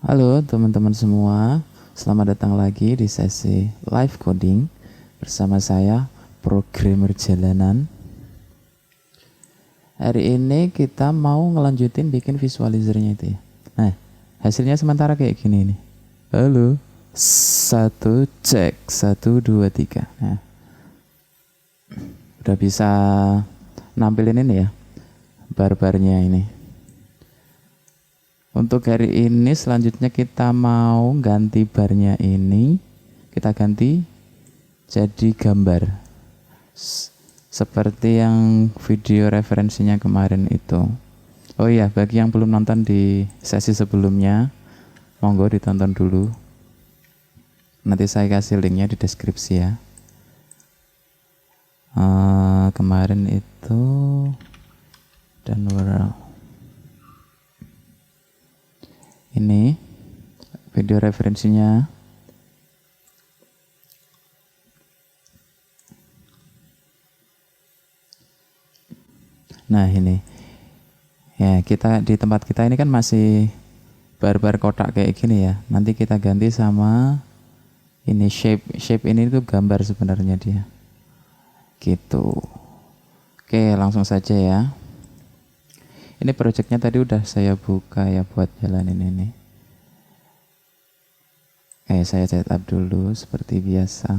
Halo teman-teman semua, selamat datang lagi di sesi live coding bersama saya, programmer jalanan. Hari ini kita mau ngelanjutin bikin visualizernya itu ya. Nah, hasilnya sementara kayak gini nih. Halo, satu cek, 1, 2, 3. Nah, udah bisa nampilin ini ya, bar-barnya ini. Untuk hari ini selanjutnya kita mau ganti barnya ini, kita ganti jadi gambar seperti yang video referensinya kemarin itu. Oh iya, bagi yang belum nonton di sesi sebelumnya, monggo ditonton dulu. Nanti saya kasih linknya di deskripsi ya. Kemarin itu dan ini video referensinya. Nah ini ya, kita di tempat kita ini kan masih bar-bar kotak kayak gini ya. Nanti kita ganti sama ini shape ini tuh gambar sebenarnya dia gitu. Oke, langsung saja ya. Ini projectnya tadi udah saya buka ya buat jalanin ini. Oke, saya setup dulu seperti biasa.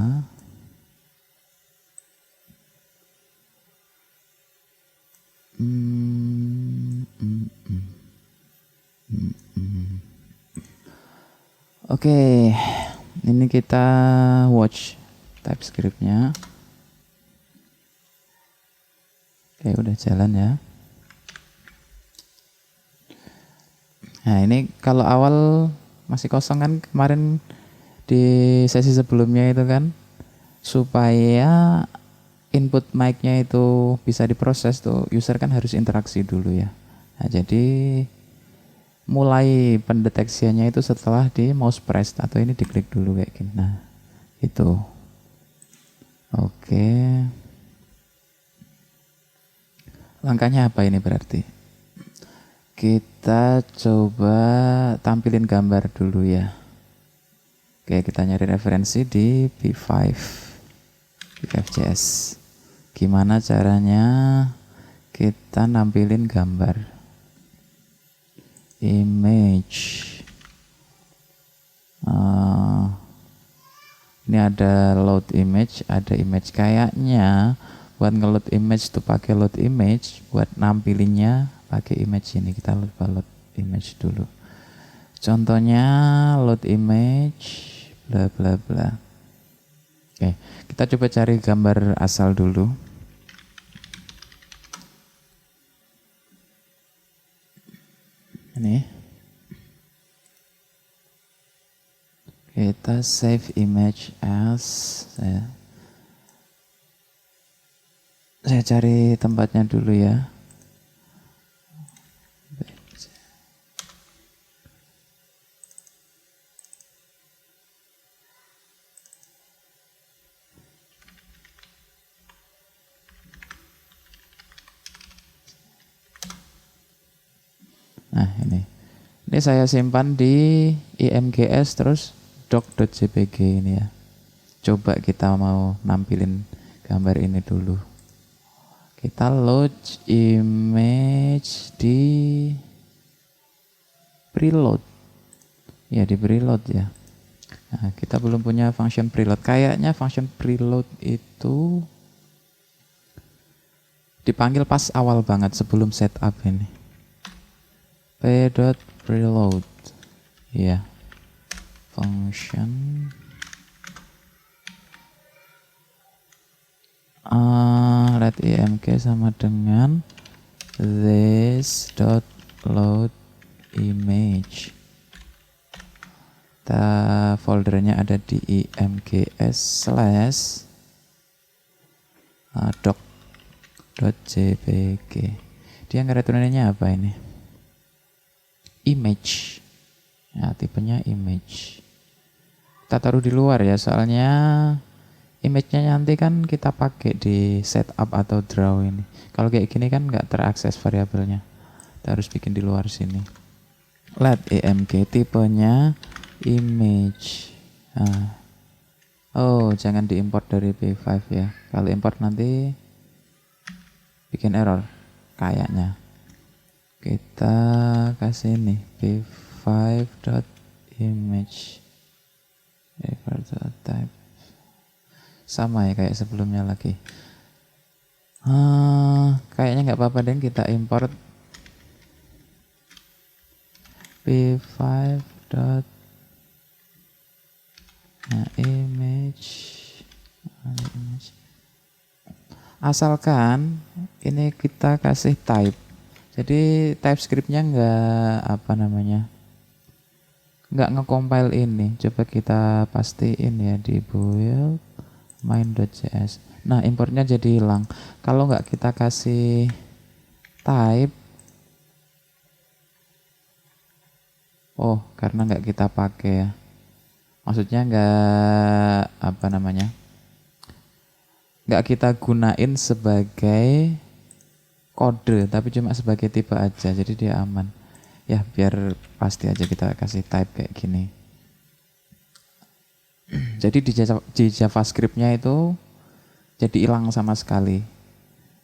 Oke, ini kita watch TypeScript-nya. Oke, udah jalan ya. Nah, ini kalau awal masih kosong kan kemarin di sesi sebelumnya itu kan, supaya input mic-nya itu bisa diproses tuh user kan harus interaksi dulu ya. Nah, jadi mulai pendeteksiannya itu setelah di mouse press atau ini diklik dulu kayak gini. Nah, itu. Oke. Langkahnya apa ini berarti? Kita coba tampilin gambar dulu ya. Oke, kita nyari referensi di p5.js. Gimana caranya kita nampilin gambar? Image. Ini ada load image, ada image. Kayaknya buat ngeload image tuh pakai load image, buat nampilinnya pakai image ini. Kita load image dulu. Contohnya load image bla bla bla. Oke, kita coba cari gambar asal dulu. Ini kita save image as, saya cari tempatnya dulu ya. Nah ini saya simpan di imgs terus doc.jpg ini ya. Coba kita mau nampilin gambar ini dulu. Kita load image di preload ya, di preload ya. Nah, kita belum punya function preload. Kayaknya function preload itu dipanggil pas awal banget sebelum setup ini. p.preload ya, function let img sama dengan this.load image. Kita foldernya ada di imgs/doc.jpg. Dia ngereturninnya apa ini? Image ya, tipenya image. Kita taruh di luar ya, soalnya image-nya nanti kan kita pakai di setup atau draw ini. Kalau kayak gini kan nggak terakses variabelnya, kita harus bikin di luar sini. let img tipenya image. Oh, jangan diimport dari P5 ya. Kalau import nanti bikin error kayaknya. Kita kasih nih p5.image type sama ya kayak sebelumnya lagi. Kayaknya nggak apa-apa deh kita import p5.image. Asalkan ini kita kasih type. Jadi TypeScript-nya nggak nge-compile ini. Coba kita pastiin ya di build main.js. Nah, importnya jadi hilang. Kalau nggak kita kasih type, karena nggak kita pakai ya. Maksudnya nggak kita gunain sebagai kode, tapi cuma sebagai tipe aja, jadi dia aman. Ya, biar pasti aja kita kasih type kayak gini. Jadi di JavaScript-nya itu jadi hilang sama sekali,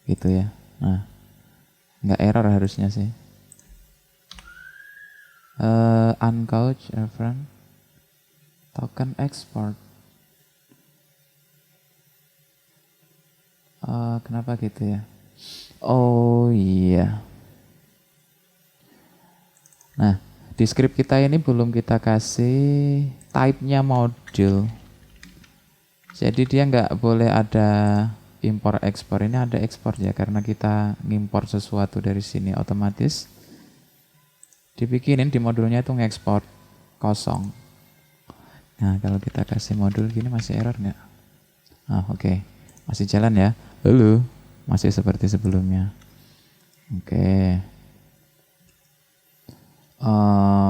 gitu ya. Nah, nggak error harusnya sih. Uncouch reference token export. Kenapa gitu ya? Oh iya. Nah, di script kita ini belum kita kasih type-nya module. Jadi dia nggak boleh ada import ekspor. Ini ada ekspor ya, karena kita ngimport sesuatu dari sini otomatis dibikinin di modulnya itu ngekspor kosong. Nah, kalau kita kasih modul gini masih error nggak? Oke. Masih jalan ya? Halo, masih seperti sebelumnya. Oke.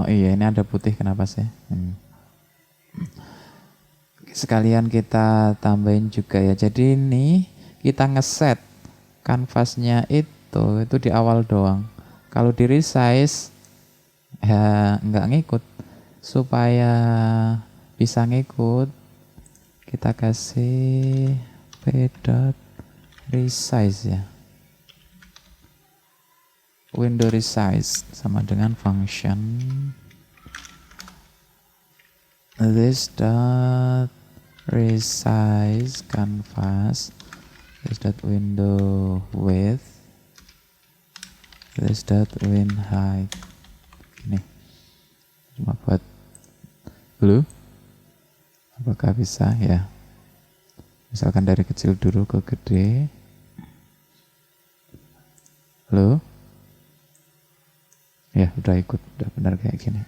Iya, ini ada putih, kenapa sih? Sekalian kita tambahin juga ya. Jadi ini kita ngeset kanvasnya itu di awal doang. Kalau di resize ya nggak ngikut. Supaya bisa ngikut, kita kasih p.resize ya. Window resize sama dengan function this dot resize canvas, this dot window width, this dot win height. Ini cuma buat blue. Apakah bisa ya? Misalkan dari kecil dulu ke gede. Halo? Ya, udah ikut, udah benar kayak gini.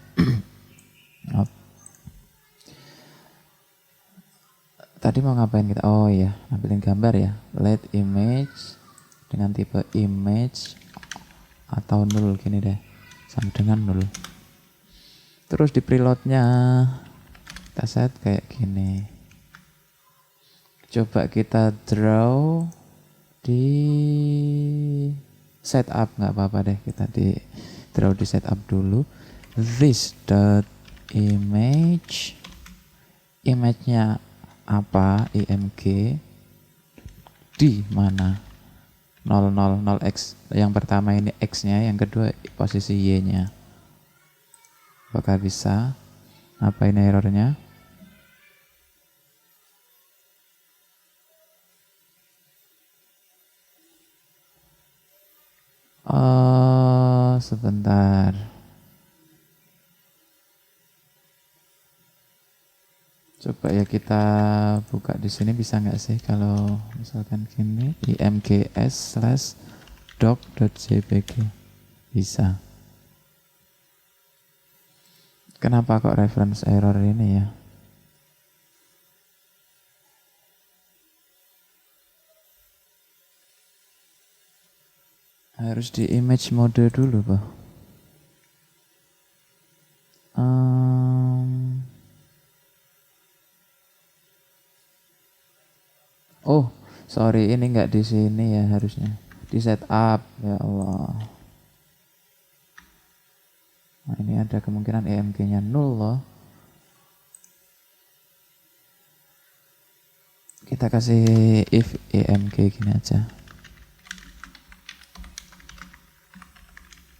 Tadi mau ngapain kita? Oh iya, nampilin gambar ya. Let image dengan tipe image atau null gini deh. Sama dengan null. Terus di preloadnya kita set kayak gini. Coba kita draw di setup, nggak apa-apa deh, kita di draw di setup dulu. This dot image-nya apa? img di mana? 000x. Yang pertama ini x-nya, yang kedua posisi y-nya. Apakah bisa? Apa ini errornya? Sebentar. Coba ya kita buka di sini, bisa nggak sih kalau misalkan gini imgs/doc.jpg bisa. Kenapa kok reference error ini ya? Harus di image mode dulu, Pak. Oh, sorry, ini nggak di sini ya, harusnya di setup. Ya Allah. Nah, ini ada kemungkinan EMG-nya 0 loh. Kita kasih if EMG gini aja.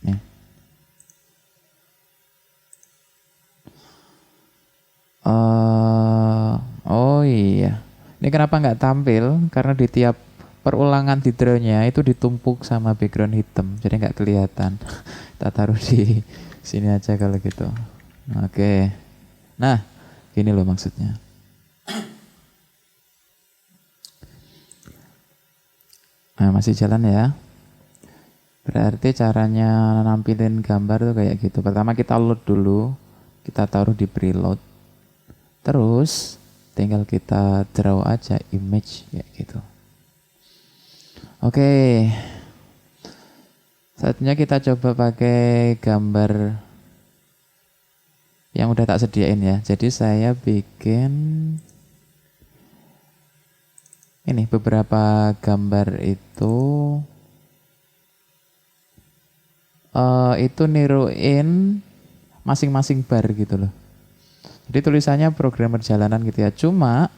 Nih. Oh iya. Ini kenapa nggak tampil? Karena di tiap perulangan di draw-nya itu ditumpuk sama background hitam, jadi nggak kelihatan. Kita taruh di sini aja kalau gitu. Oke. Nah, gini loh maksudnya. Nah, masih jalan ya. Berarti caranya nampilin gambar tuh kayak gitu. Pertama kita load dulu, kita taruh di preload. Terus tinggal kita draw aja image kayak gitu. Oke. Saatnya kita coba pakai gambar yang udah tak sediain ya. Jadi saya bikin ini beberapa gambar itu niruin masing-masing bar gitu loh. Jadi tulisannya programmer jalanan gitu ya. Cuma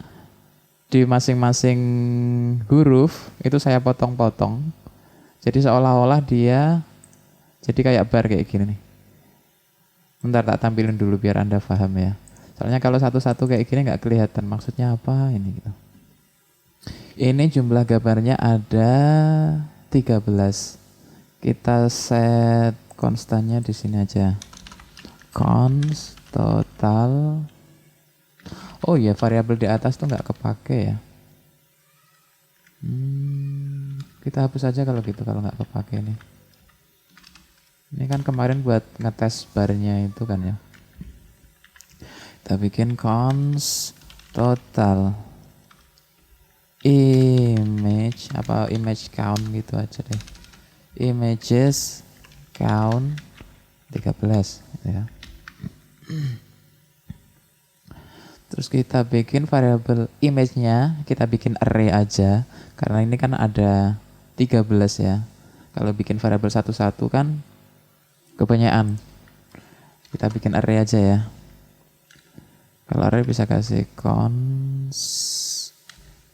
di masing-masing huruf itu saya potong-potong. Jadi seolah-olah dia jadi kayak bar kayak gini nih. Bentar tak tampilin dulu biar Anda paham ya. Soalnya kalau satu-satu kayak gini nggak kelihatan maksudnya apa ini gitu. Ini jumlah gambarnya ada 13. Kita set konstannya di sini aja. Const total. Oh iya, variabel di atas tuh nggak kepake ya. Kita hapus aja kalau gitu, kalau nggak kepake nih. Ini kan kemarin buat ngetes barnya itu kan ya. Kita bikin const total image apa image count gitu aja deh. Images count 13 ya. Terus kita bikin variabel image-nya, kita bikin array aja karena ini kan ada 13 ya. Kalau bikin variabel satu-satu kan kebanyakan. Kita bikin array aja ya. Kalau array bisa kasih const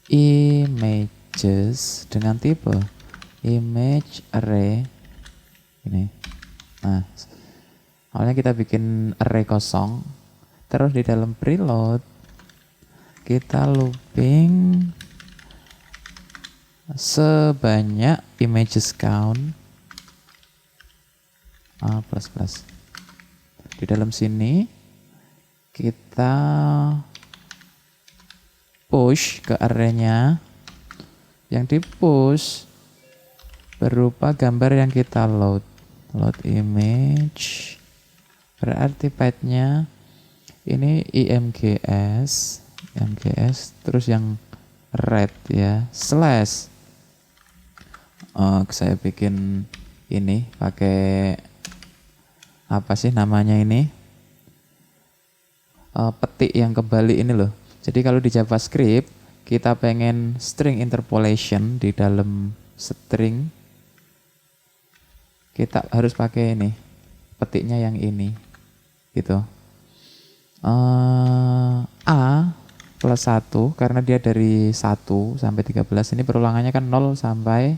images dengan tipe image array ini. Nah, awalnya kita bikin array kosong, terus di dalam preload kita looping sebanyak images count plus. Di dalam sini kita push ke array-nya, yang di push berupa gambar yang kita load image, berarti path-nya ini imgs terus yang red ya slash. Saya bikin ini pakai apa sih namanya ini, petik yang kebalik ini loh. Jadi kalau di JavaScript kita pengen string interpolation di dalam string, kita harus pakai ini petiknya yang ini gitu. A plus 1 karena dia dari 1 sampai 13, ini perulangannya kan 0 sampai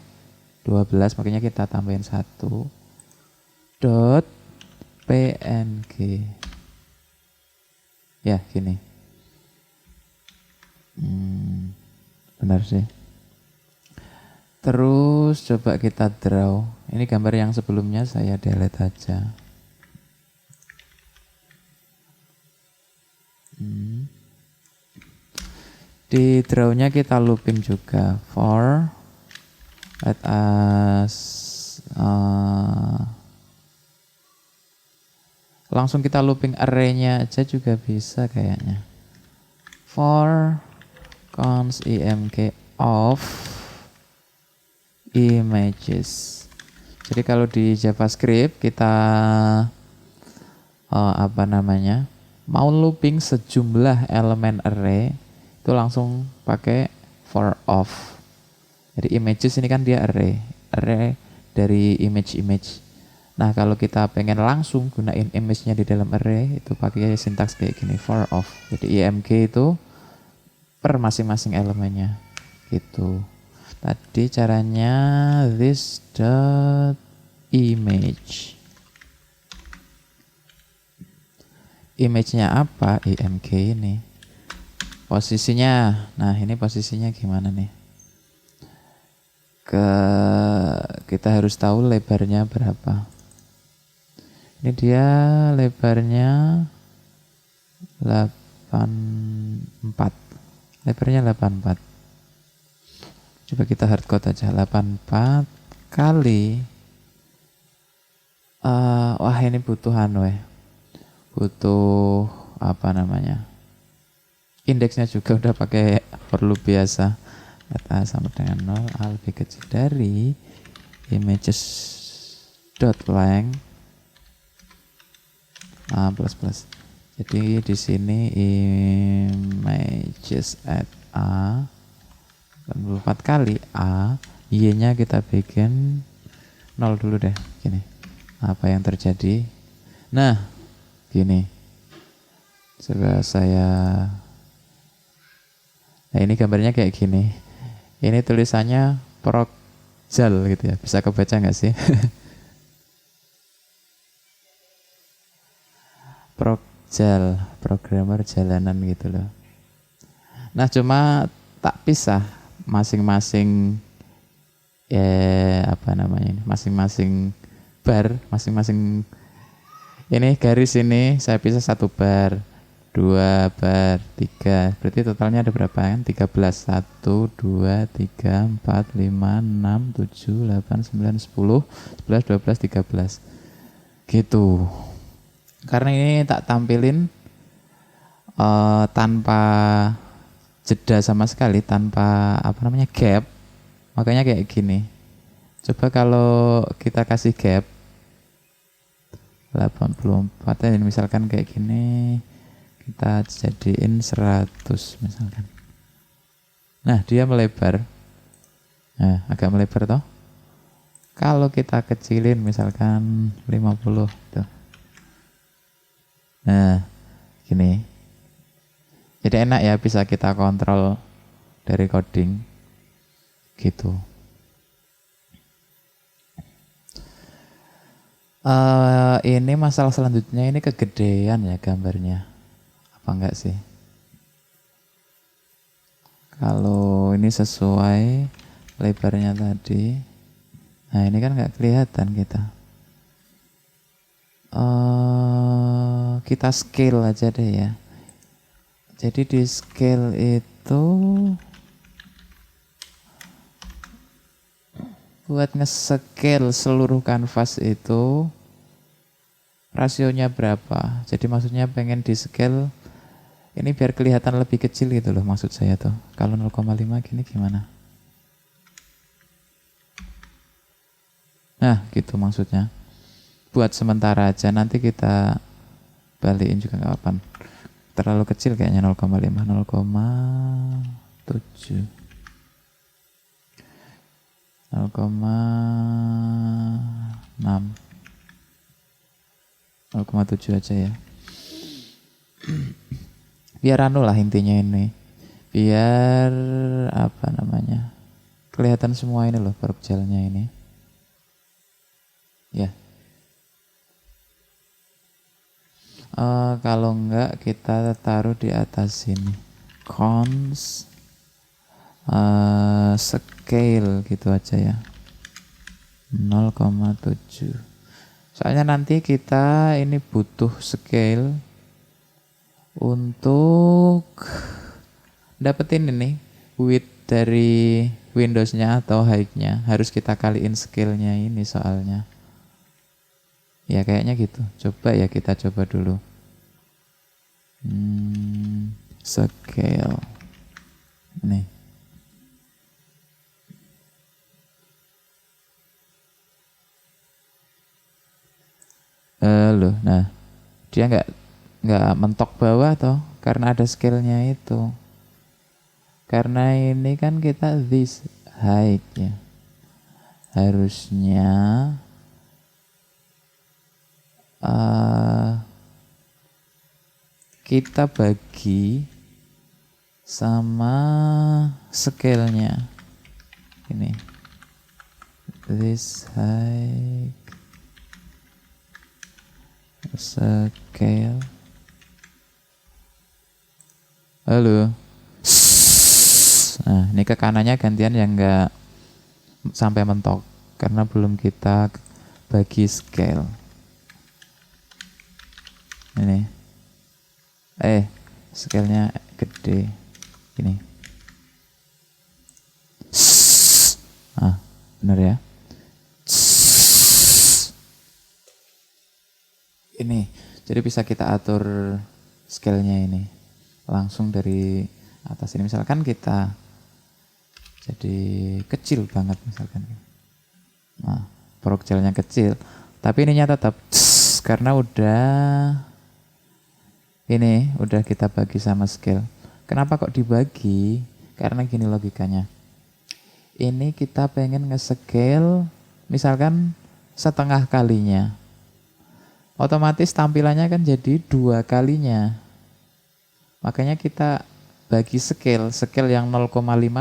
12, makanya kita tambahin 1 dot png ya gini. Benar sih. Terus coba kita draw. Ini gambar yang sebelumnya saya delete aja. Di drawnya kita looping juga for let us langsung kita looping array-nya aja juga bisa kayaknya. For const img of images. Jadi kalau di JavaScript kita mau looping sejumlah elemen array itu langsung pakai for of. Jadi images ini kan dia array dari image. Nah, kalau kita pengen langsung gunain image-nya di dalam array, itu pakai sintaks kayak gini, for of. Jadi img itu per masing-masing elemennya. Gitu. Tadi caranya this dot image. Image-nya apa? img ini. Posisinya. Nah, ini posisinya gimana nih? Kita harus tahu lebarnya berapa. Ini dia lebarnya 84. Lebarnya 84. Coba kita hardcode aja. 84 kali wah ini butuh butuh apa namanya, indeksnya juga udah pakai for loop biasa. Data sama dengan 0 a lebih kecil dari images dot length plus plus. Jadi di sini images at a 84 kali a, y-nya kita bikin 0 dulu deh. Gini, apa yang terjadi? Nah, gini. Coba nah ini gambarnya kayak gini. Ini tulisannya Progjal gitu ya. Bisa kebaca nggak sih? Progjal, programmer jalanan gitu loh. Nah, cuma tak pisah masing-masing apa namanya ini, masing-masing bar, masing-masing ini garis ini saya pisah 1 bar, 2 bar, 3. Berarti totalnya ada berapa kan? 13. 1, 2, 3, 4, 5, 6, 7, 8, 9, 10, 11, 12, 13. Gitu. Karena ini tak tampilin tanpa jeda sama sekali, tanpa apa namanya gap, makanya kayak gini. Coba kalau kita kasih gap 84 ini misalkan kayak gini, kita jadiin 100 misalkan. Nah, dia melebar. Nah, agak melebar toh. Kalau kita kecilin misalkan 50 tuh. Nah, gini. Jadi enak ya, bisa kita kontrol dari coding gitu. Ini masalah selanjutnya, ini kegedean ya gambarnya. Apa enggak sih? Kalau ini sesuai lebarnya tadi. Nah, ini kan enggak kelihatan kita. Kita scale aja deh ya. Jadi di scale itu buat nge-scale seluruh kanvas itu rasionya berapa. Jadi maksudnya pengen di scale ini biar kelihatan lebih kecil gitu loh maksud saya tuh. Kalau 0,5 gini gimana? Nah gitu maksudnya. Buat sementara aja, nanti kita balikin juga nggak apa-apa. Terlalu kecil kayaknya 0,5, 0,7, 0,6, 0,7 aja ya. Biar anu lah intinya ini. Biar apa namanya, kelihatan semua ini loh perjelnya ini. Ya. Kalau enggak kita taruh di atas sini. Cons scale gitu aja ya. 0,7. Soalnya nanti kita ini butuh scale untuk dapetin ini width dari Windows-nya atau height-nya. Harus kita kaliin scale-nya ini soalnya. Ya kayaknya gitu. Coba ya, kita coba dulu. Scale. Nih. Loh, nah dia nggak mentok bawah toh, karena ada scale-nya itu. Karena ini kan kita this height ya. Harusnya eh, kita bagi sama scale-nya ini, this height scale. Halo. Nah, ini ke kanannya gantian yang enggak sampai mentok karena belum kita bagi scale. Ini. Scale-nya gede. Ini. Bener ya. Ini. Jadi bisa kita atur scale-nya ini. Langsung dari atas ini. Misalkan kita jadi kecil banget misalkan. Nah, projectnya kecil. Tapi ininya tetap karena udah kita bagi sama scale. Kenapa kok dibagi? Karena gini logikanya. Ini kita pengen nge-scale misalkan setengah kalinya. Otomatis tampilannya kan jadi 2 kalinya. Makanya kita bagi scale yang 0,5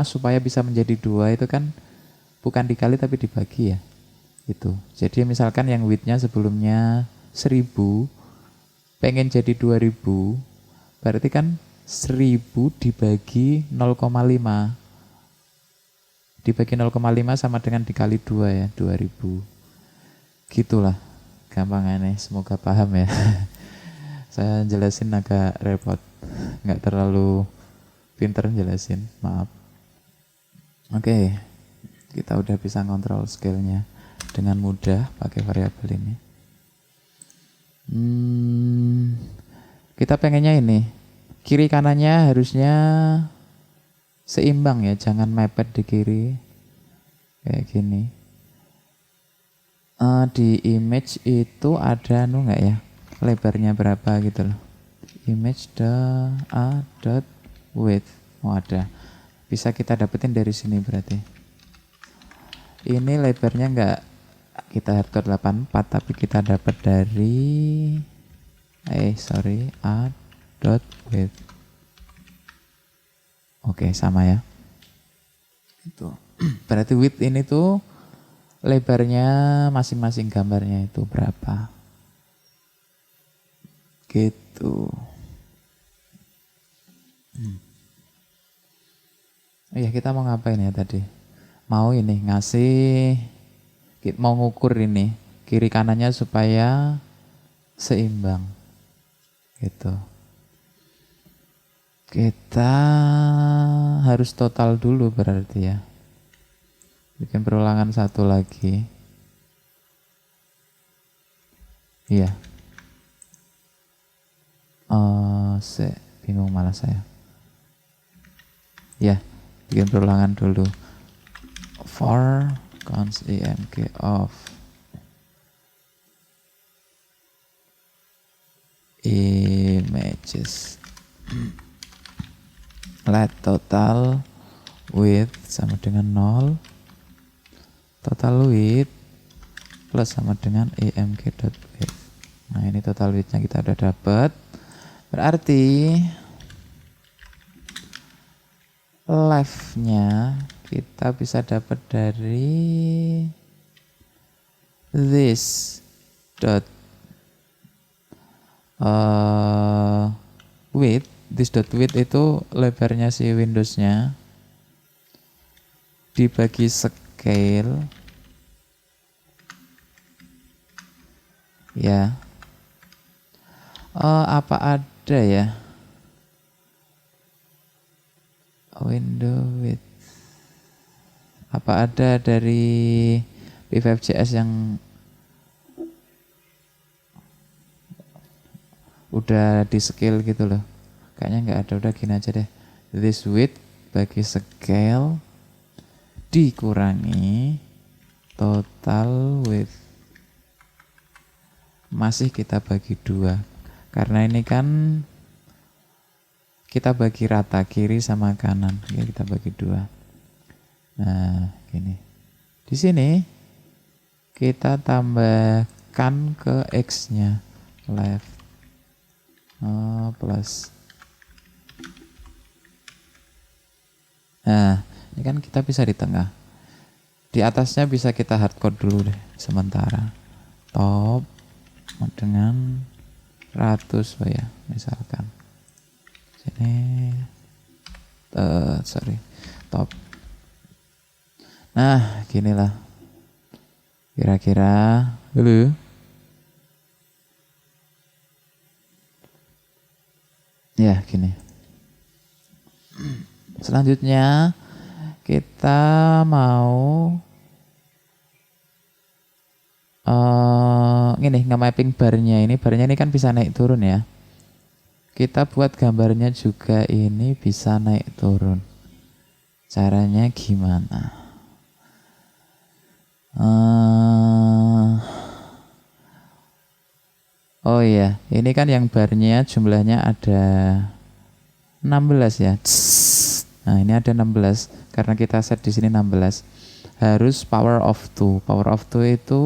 supaya bisa menjadi 2 itu kan bukan dikali tapi dibagi ya. Itu. Jadi misalkan yang width-nya sebelumnya 1000 pengen jadi 2000, berarti kan 1000 dibagi 0,5. Dibagi 0,5 sama dengan dikali 2 ya, 2000. Gitulah gampangannya, semoga paham ya. Saya jelasin agak repot, nggak terlalu pinter jelasin, maaf. Oke, kita udah bisa ngontrol scale-nya dengan mudah pakai variabel ini. Kita pengennya ini, kiri kanannya harusnya seimbang ya, jangan mepet di kiri kayak gini. Di image itu ada nggak ya, lebarnya berapa gitu loh. Image dot width, ada, bisa kita dapetin dari sini berarti. Ini lebarnya nggak kita hardcode 84 tapi kita dapat dari a dot width. Oke, sama ya. Itu. Berarti width ini tuh lebarnya masing-masing gambarnya itu berapa. Gitu. Iya, kita mau ngapain ya tadi? Mau ini mau ngukur ini kiri kanannya supaya seimbang. Gitu. Kita harus total dulu berarti ya. Bikin perulangan satu lagi. Iya. Bingung malah saya. Ya, bikin perulangan dulu. For const img of images. Let total width sama dengan 0. Total width plus sama dengan img.width. Nah, ini total width-nya kita udah dapat. Berarti left-nya kita bisa dapat dari this dot width. This dot width itu lebarnya si Windows-nya dibagi scale ya. Apa ada ya window width, apa ada dari P5JS yang udah di scale gitu loh? Kayaknya nggak ada. Udah gini aja deh, this width bagi scale dikurangi total width, masih kita bagi 2 karena ini kan kita bagi rata kiri sama kanan ya, kita bagi 2. Nah, gini. Di sini kita tambahkan ke X-nya. left plus. Nah, ini kan kita bisa di tengah. Di atasnya bisa kita hardcode dulu deh sementara. Top dengan 100 ya, misalkan. Sini top. Nah, ginilah. Kira-kira dulu. Ya, gini. Selanjutnya kita mau ini nge-mapping barnya ini kan bisa naik turun ya. Kita buat gambarnya juga ini bisa naik turun. Caranya gimana? Oh iya, ini kan yang barnya jumlahnya ada 16 ya. Nah, ini ada 16 karena kita set di sini 16. Harus power of 2. Power of 2 itu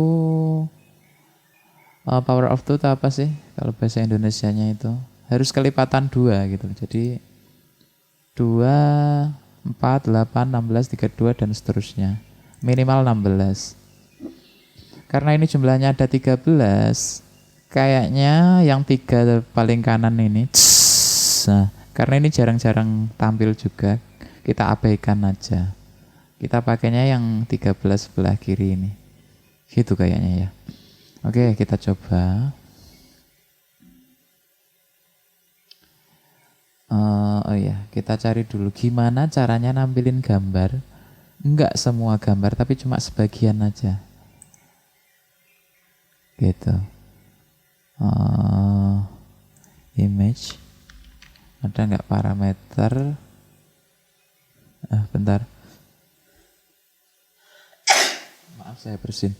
power of 2 itu apa sih? Kalau bahasa Indonesianya itu harus kelipatan 2 gitu. Jadi 2, 4, 8, 16, 32 dan seterusnya. Minimal 16. Karena ini jumlahnya ada 13, kayaknya yang 3 paling kanan ini. Nah, karena ini jarang-jarang tampil juga, kita abaikan aja. Kita pakainya yang 13 sebelah kiri ini. Gitu kayaknya ya. Oke, kita coba. Oh iya, kita cari dulu gimana caranya nampilin gambar. Enggak semua gambar, tapi cuma sebagian aja. Gitu. Image. Ada nggak parameter? Bentar. Maaf, saya bersin.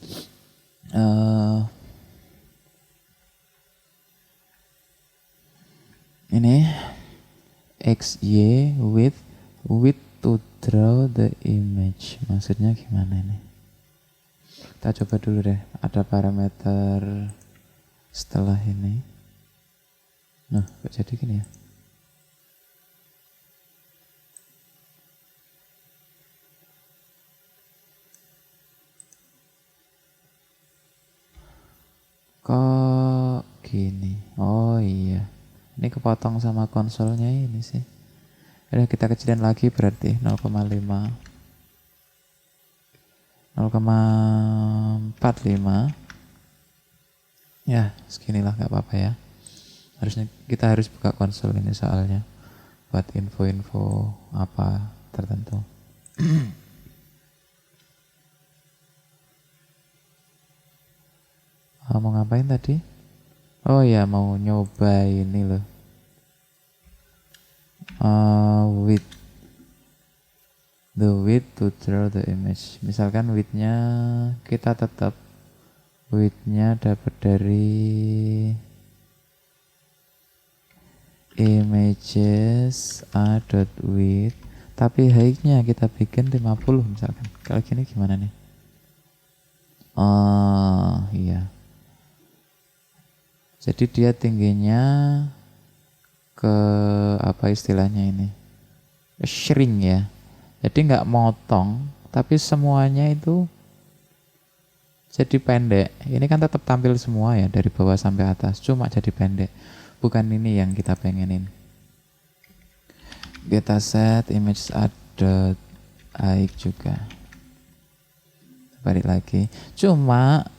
Ini XY width to draw the image. Maksudnya gimana ini? Kita coba dulu deh. Ada parameter setelah ini. Nah, kok jadi gini ya? Kok gini? Oh iya, ini kepotong sama konsolnya ini sih. Udah, kita kecilin lagi berarti 0,5 0,45 ya, seginilah, nggak apa-apa ya. Kita harus buka konsol ini soalnya buat info-info apa tertentu. Mau ngapain tadi? Oh ya, mau nyoba ini loh. The width to draw the image. Misalkan widthnya kita tetap widthnya dapat dari images a.width, tapi height-nya kita bikin 50 misalkan. Kalau gini gimana nih? Iya. Jadi dia tingginya ke apa istilahnya ini? Shrink ya. Jadi nggak motong, tapi semuanya itu jadi pendek. Ini kan tetap tampil semua ya dari bawah sampai atas, cuma jadi pendek. Bukan ini yang kita pengenin. Kita set image ada height juga. Balik lagi. Cuma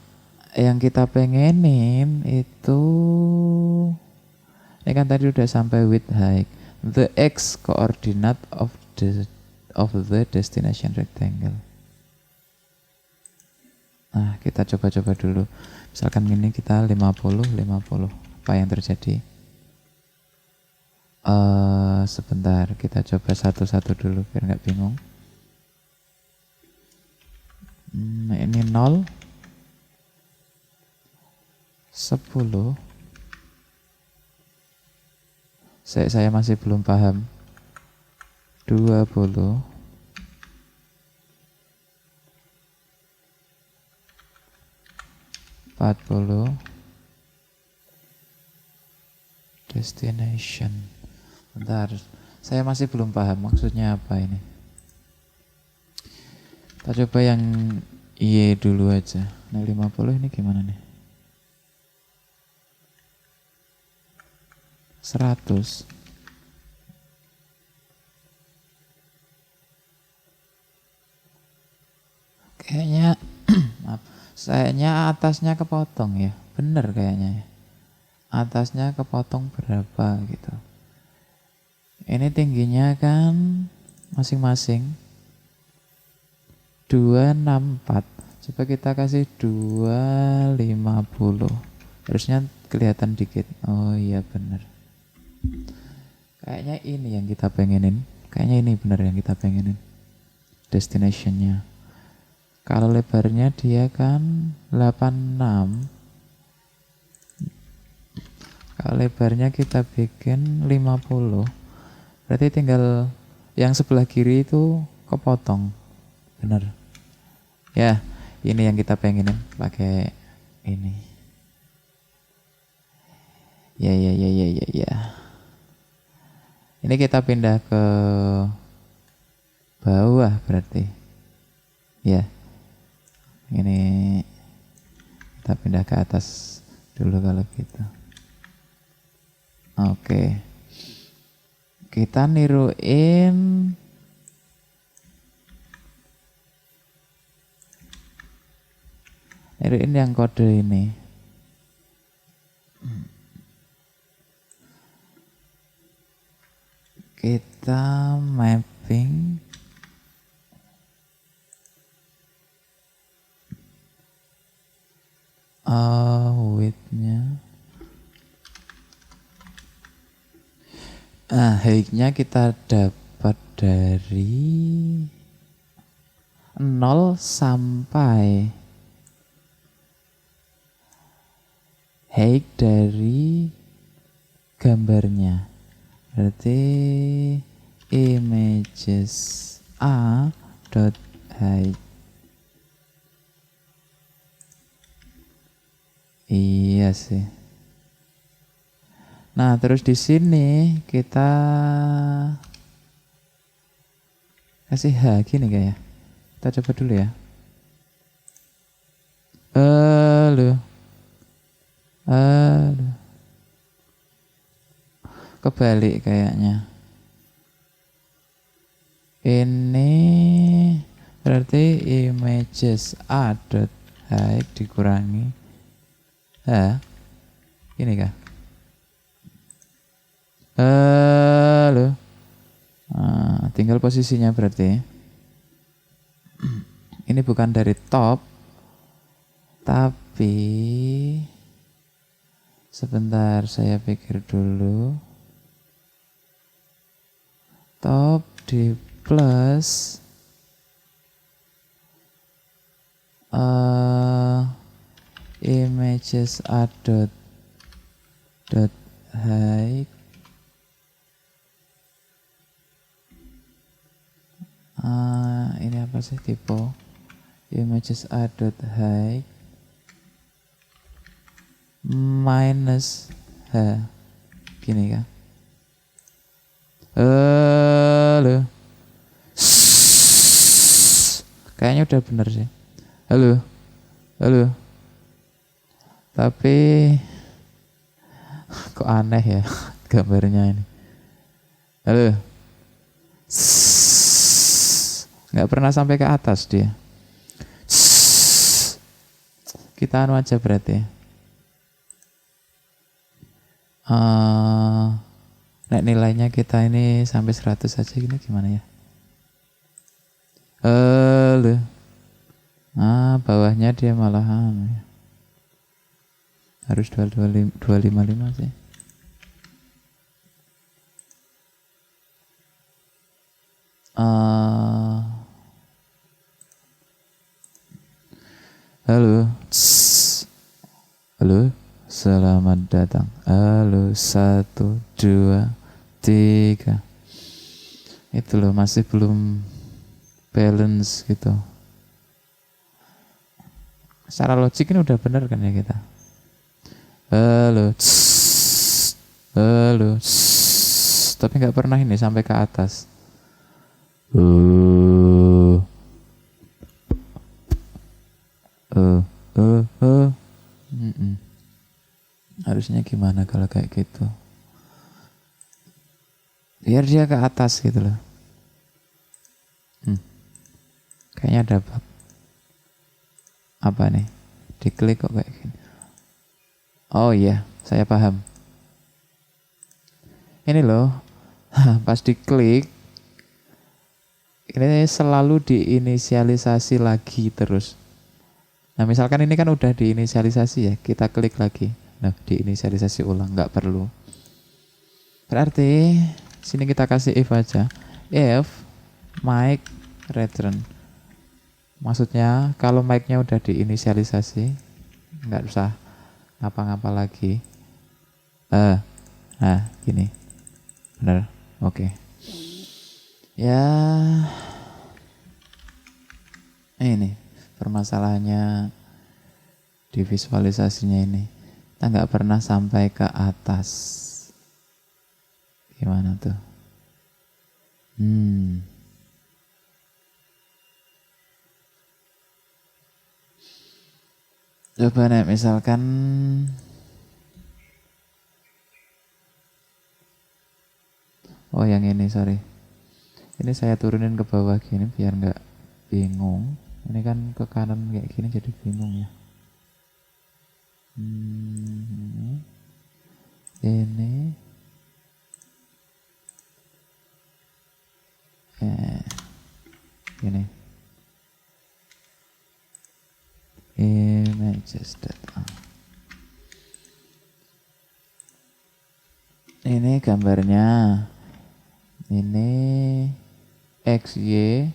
yang kita pengenin itu ini kan tadi udah sampai width height. The x coordinate of the destination rectangle. Nah, kita coba-coba dulu. Misalkan ini kita 50. Apa yang terjadi? Sebentar, kita coba satu-satu dulu biar nggak bingung. Ini 0, 10. Saya masih belum paham. 20. 40. Destination. Bentar, saya masih belum paham maksudnya apa ini. Kita coba yang Y dulu aja. Nah 50 ini gimana nih? 100. Kayaknya maaf, sayanya atasnya kepotong ya. Bener kayaknya ya. Atasnya kepotong berapa gitu. Ini tingginya kan masing-masing 264. Coba kita kasih 250. Harusnya kelihatan dikit. Oh iya bener. Kayaknya ini yang kita pengenin. Kayaknya ini bener yang kita pengenin. Destinationnya. Kalau lebarnya dia kan 86. Kalau lebarnya kita bikin 50. Berarti tinggal yang sebelah kiri itu kepotong. Bener. Ya, ini yang kita pengenin pakai ini. Ya. Ini kita pindah ke bawah berarti. Ya. Ini kita pindah ke atas dulu kalau gitu. Oke. Kita niruin yang kode ini. Kita mapping width-nya. Height-nya kita dapat dari 0 sampai height dari gambarnya. Berarti images a dot height. Iya sih. Nah, terus di sini kita kasih H gini kayak. Kita coba dulu ya. Halo. Kebalik kayaknya. Ini berarti images a dot height dikurangi H. Ini kah? Halo. Tinggal posisinya berarti. Ini bukan dari top, tapi sebentar saya pikir dulu. Top di plus images a dot height. Ini apa sih tipe images a dot height minus H gini kan. Halo. Kayaknya udah bener sih. Halo. Tapi kok aneh ya gambarnya ini. Halo. Nggak pernah sampai ke atas dia. Kita anu aja berarti. Nek nilainya kita ini sampai 100 aja gini gimana ya? Halo. Bawahnya dia malahan ya. Harus 255 sih. Halo. Halo. Selamat datang. Halo. 1, 2, 3. Itu loh masih belum balance gitu. Secara logik ini udah bener kan ya kita. Halo. Halo. Tapi nggak pernah ini sampai ke atas. Uh, uh, uh, uh. Harusnya gimana kalau kayak gitu? Biar dia ke atas gitu loh. Kayaknya ada bug. Apa nih? Diklik kok kayak gini. Oh iya, saya paham. Ini loh, pas diklik, ini selalu diinisialisasi lagi terus. Nah misalkan ini kan udah diinisialisasi ya, kita klik lagi. Nah diinisialisasi ulang, nggak perlu. Berarti sini kita kasih if aja. If mic return. Maksudnya kalau mic-nya udah diinisialisasi, nggak usah ngapa-ngapa lagi. Nah gini, bener, oke. Ya, ini permasalahannya di visualisasinya ini. Kita nggak pernah sampai ke atas. Gimana tuh? Coba nih misalkan yang ini sorry. Ini saya turunin ke bawah gini biar nggak bingung. Ini kan ke kanan kayak gini jadi bingung ya. Ini gini. Images.a. Ini gambarnya. Ini XY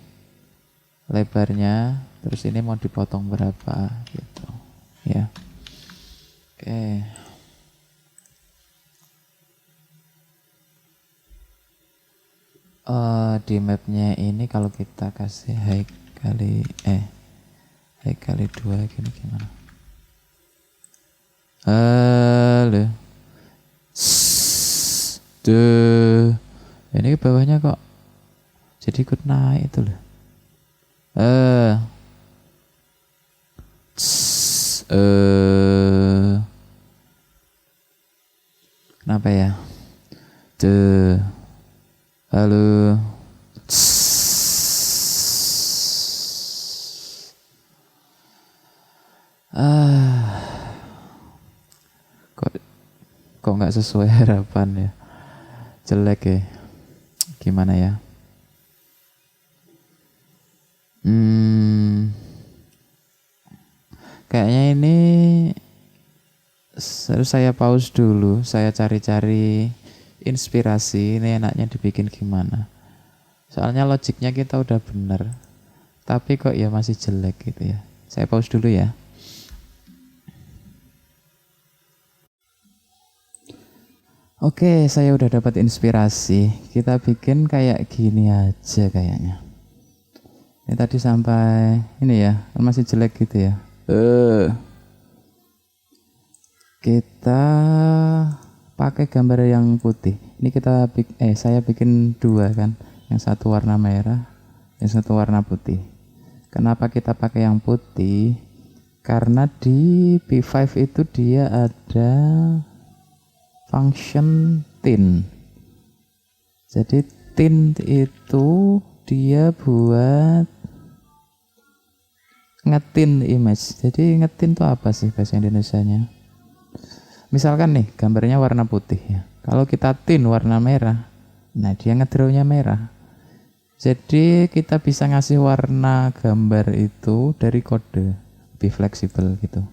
lebarnya, terus ini mau dipotong berapa gitu ya. Oke. Di mapnya ini kalau kita kasih high kali 2 gini gimana? Halo. Ini ke bawahnya kok jadi ikut naik itu loh. Kenapa ya? Halo. Kok nggak sesuai harapan ya? Jelek ya? Gimana ya? Kayaknya ini harus saya pause dulu. Saya cari-cari inspirasi. Ini enaknya dibikin gimana? Soalnya logiknya kita udah bener, tapi kok ya masih jelek gitu ya. Saya pause dulu ya. Oke, saya udah dapat inspirasi. Kita bikin kayak gini aja kayaknya. Ini tadi sampai ini ya, kan masih jelek gitu ya. Kita pakai gambar yang putih. Ini saya bikin 2 kan. Yang satu warna merah, yang satu warna putih. Kenapa kita pakai yang putih? Karena di P5 itu dia ada function tint. Jadi tint itu dia buat ngetint image. Jadi ngetint itu apa sih bahasa Indonesianya? Misalkan nih gambarnya warna putih ya. Kalau kita tint warna merah, nah dia ngedrawnya merah. Jadi kita bisa ngasih warna gambar itu dari kode, lebih fleksibel gitu.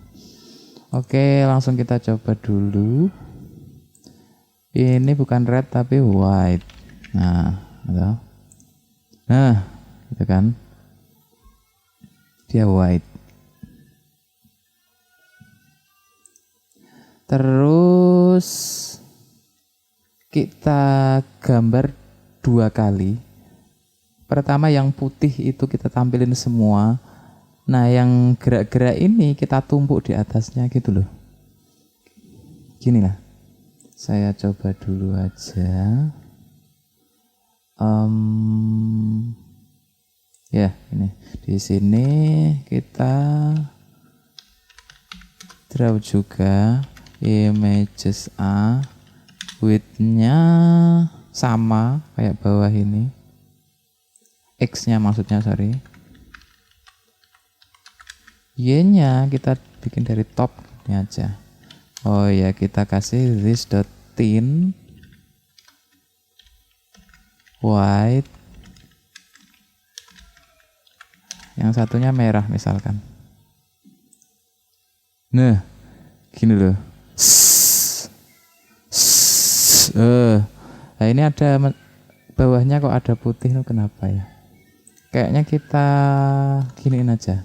Oke, langsung kita coba dulu. Ini bukan red tapi white. Nah, gitu kan? Dia white. Terus kita gambar 2 kali. Pertama yang putih itu kita tampilin semua. Nah, yang gerak-gerak ini kita tumpuk di atasnya gitu loh. Gini lah. Saya coba dulu aja. Ya, ini di sini kita draw juga images A, width-nya sama kayak bawah ini, X-nya maksudnya, sorry. Y-nya kita bikin dari top ini aja. Oh ya, kita kasih this.thin white, yang satunya merah misalkan. Nah, gini loh. Nah ini ada bawahnya kok ada putih, itu kenapa ya? Kayaknya kita giniin aja.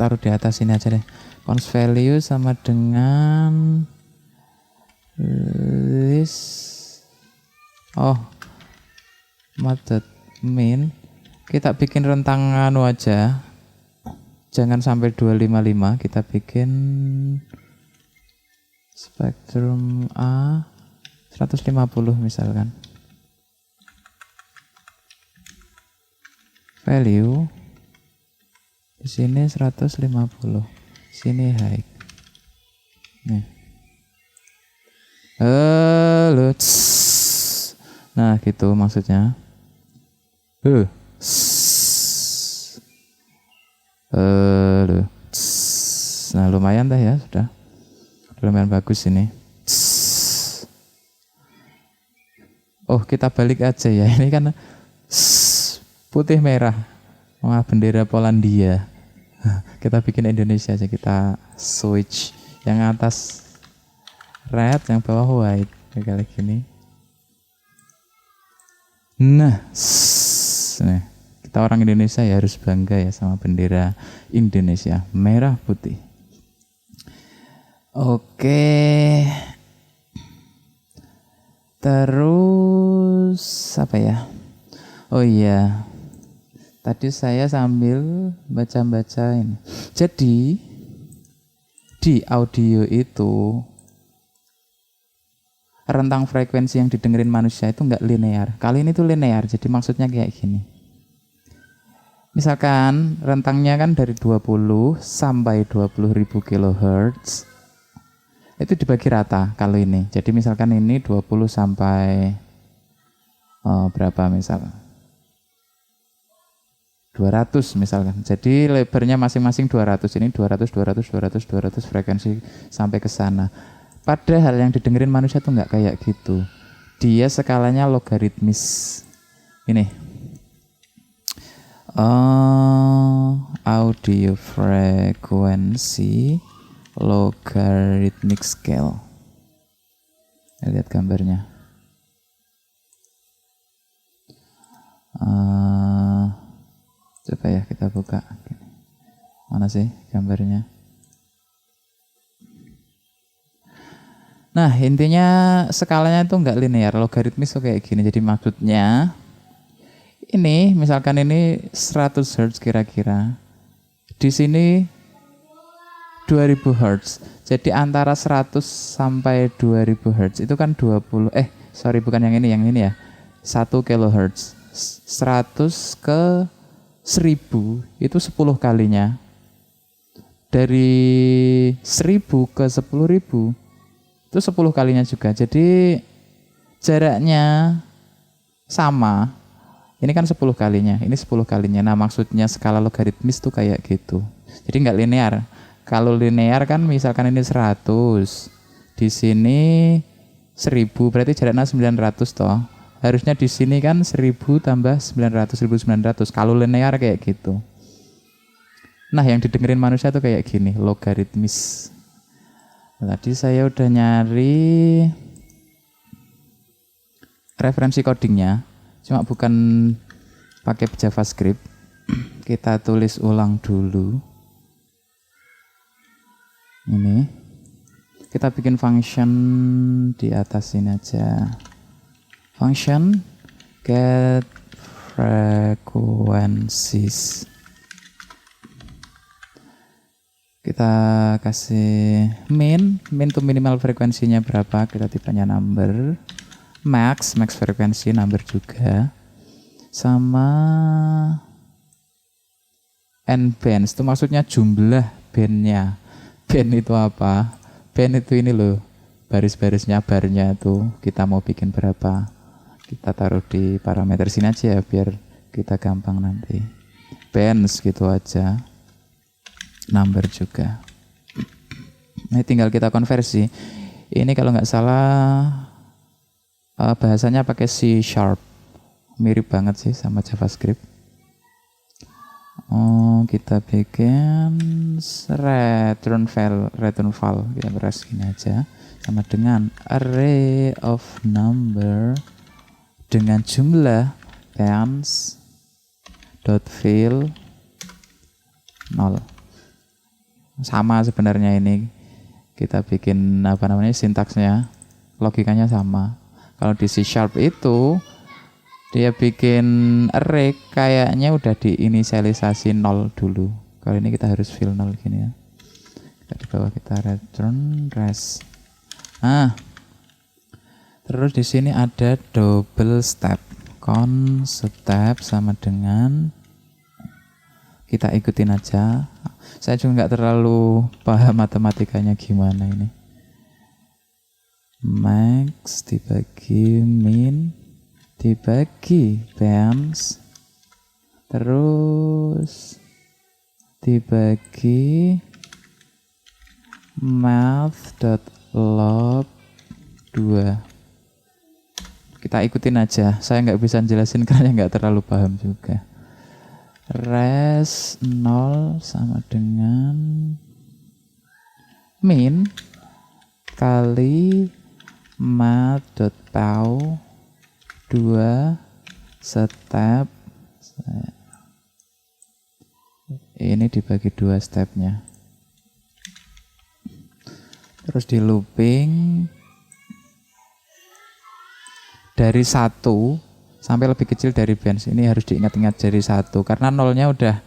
Taruh di atas ini aja deh. Const value sama dengan this. Oh, method min. Kita bikin rentang anu aja. Jangan sampai 255, kita bikin spektrum A 150 misalkan. Value di sini 150, sini height. Nih. Nah, gitu maksudnya. Nah, lumayan dah ya, sudah lumayan bagus ini. Oh, kita balik aja ya. Ini kan putih merah, wah bendera Polandia. Kita bikin Indonesia aja, kita switch yang atas red, yang bawah white kayak gini. Nah, kita orang Indonesia ya harus bangga ya sama bendera Indonesia, merah putih. Oke. Terus apa ya? Oh iya, tadi saya sambil baca-baca ini. Jadi di audio itu rentang frekuensi yang didengerin manusia itu nggak linear. Kali ini tuh linear, jadi maksudnya kayak gini. Misalkan rentangnya kan dari 20 sampai 20.000 kHz. Itu dibagi rata kalau ini. Jadi misalkan ini 20 sampai berapa misal? 200 misalkan. Jadi lebarnya masing-masing 200. Ini 200 frekuensi sampai ke sana. Padahal yang didengerin manusia tuh nggak kayak gitu. Dia skalanya logaritmis. Ini. Audio frekuensi logarithmic scale. Lihat gambarnya. Coba ya kita buka. Mana sih gambarnya? Nah, intinya skalanya itu nggak linear, logaritmis tuh kayak gini. Jadi maksudnya ini misalkan ini 100 Hz kira-kira. Di sini 2000 Hz. Jadi antara 100 sampai 2000 Hz itu kan 20 bukan yang ini ya. 1 kHz. 100 ke 1000 itu 10 kalinya. Dari 1000 ke 10.000 itu 10 kalinya juga. Jadi jaraknya sama. Ini kan 10 kalinya, ini 10 kalinya. Nah, maksudnya skala logaritmis tuh kayak gitu. Jadi nggak linear. Kalau linear kan misalkan ini 100, di sini 1000, berarti jaraknya 900 toh. Harusnya di sini kan 1000 tambah 900, 1900. Kalau linear kayak gitu. Nah, yang didengerin manusia tuh kayak gini, logaritmis. Tadi saya udah nyari referensi codingnya, cuma bukan pakai JavaScript. Kita tulis ulang dulu. Ini kita bikin function di atas ini aja. Function get frequencies. Kita kasih min to minimal frekuensinya berapa, kita tipenya number, max frekuensi number juga, sama n bands itu maksudnya jumlah bandnya. Band itu apa? Band itu ini loh, baris-barisnya, barnya itu kita mau bikin berapa, kita taruh di parameter sini aja ya biar kita gampang nanti. Bands gitu aja, number juga. Nah tinggal kita konversi. Ini kalau nggak salah bahasanya pakai C#, mirip banget sih sama JavaScript. Kita bikin return file kita beres gini aja, sama dengan array of number dengan jumlah bands dot fill 0. Sama sebenarnya ini kita bikin sintaksnya, logikanya sama. Kalau di C# itu dia bikin array kayaknya udah diinisialisasi 0 dulu. Kalau ini kita harus fill 0 gini ya. Kita di bawah kita return res. Terus di sini ada double step. Step sama dengan, kita ikutin aja. Saya juga nggak terlalu paham matematikanya gimana ini. Max dibagi min dibagi bands, terus dibagi math.log 2. Kita ikutin aja, saya nggak bisa jelasin karena nggak terlalu paham juga. Res 0 sama dengan min kali math.pow 2 step, ini dibagi 2 stepnya, terus di looping dari 1 sampai lebih kecil dari bands. Ini harus diingat-ingat dari 1 karena nolnya udah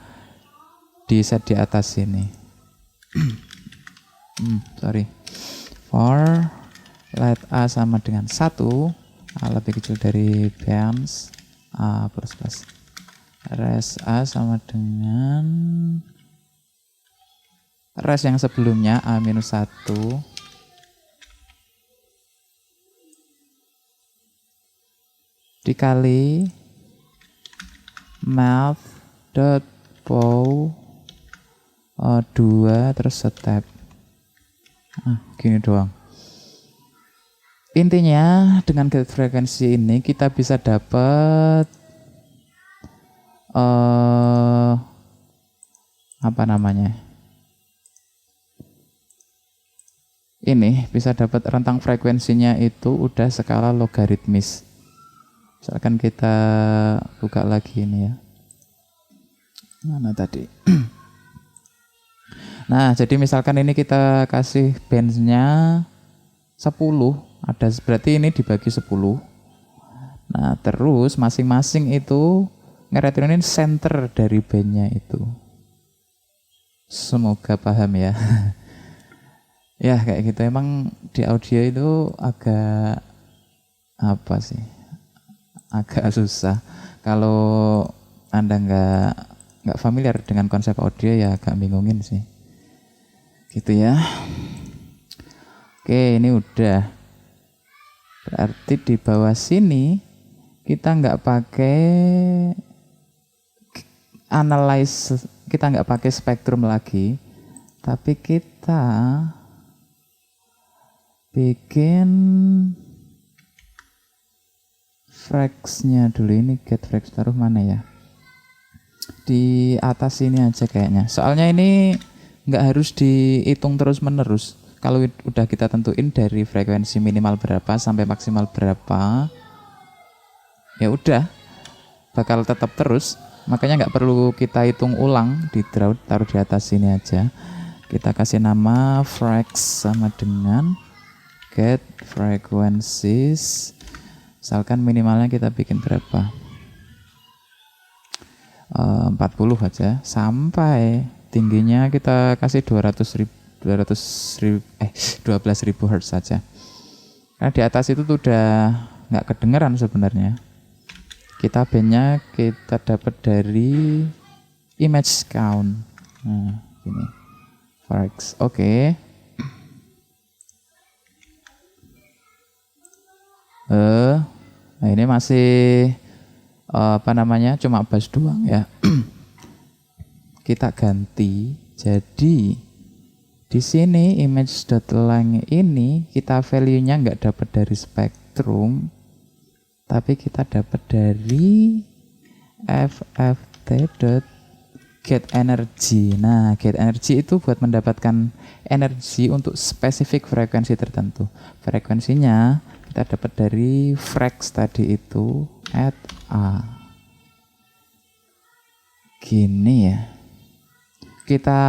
di set di atas sini. For let a sama dengan 1, A lebih kecil dari bands, A plus. Res A sama dengan res yang sebelumnya, A minus 1. Dikali math.pow 2 terus step. Gini doang. Intinya dengan get frekuensi ini kita bisa dapat ini bisa dapat rentang frekuensinya itu udah skala logaritmis. Misalkan kita buka lagi ini ya. Mana tadi? Nah, jadi misalkan ini kita kasih bands-nya 10. Berarti ini dibagi 10. Nah, terus masing-masing itu ngereturnin center dari bandnya itu. Semoga paham ya. Ya, kayak gitu. Emang di audio itu agak agak susah. Kalau Anda nggak familiar dengan konsep audio ya agak bingungin sih. Gitu ya. Oke, ini udah. Berarti di bawah sini kita nggak pakai analyze, kita nggak pakai spektrum lagi, tapi kita bikin frax-nya dulu. Ini get frax taruh mana ya? Di atas sini aja kayaknya. Soalnya ini nggak harus dihitung terus menerus. Kalau udah kita tentuin dari frekuensi minimal berapa sampai maksimal berapa, ya udah bakal tetap terus. Makanya nggak perlu kita hitung ulang, taruh di atas sini aja. Kita kasih nama frax sama dengan get frequencies. Misalkan minimalnya kita bikin berapa? 40 aja sampai tingginya kita kasih 12.000 Hz saja. Karena di atas itu tuh udah nggak kedengeran sebenarnya. Kita bandnya kita dapat dari image count. Nah, ini Forex. Oke. Nah ini masih cuma bass doang ya. Kita ganti jadi di sini image.length ini kita value-nya nggak dapat dari spektrum, tapi kita dapat dari FFT.getEnergy. Nah, get energy itu buat mendapatkan energi untuk spesifik frekuensi tertentu. Frekuensinya kita dapat dari frax tadi itu at A. Gini ya. Kita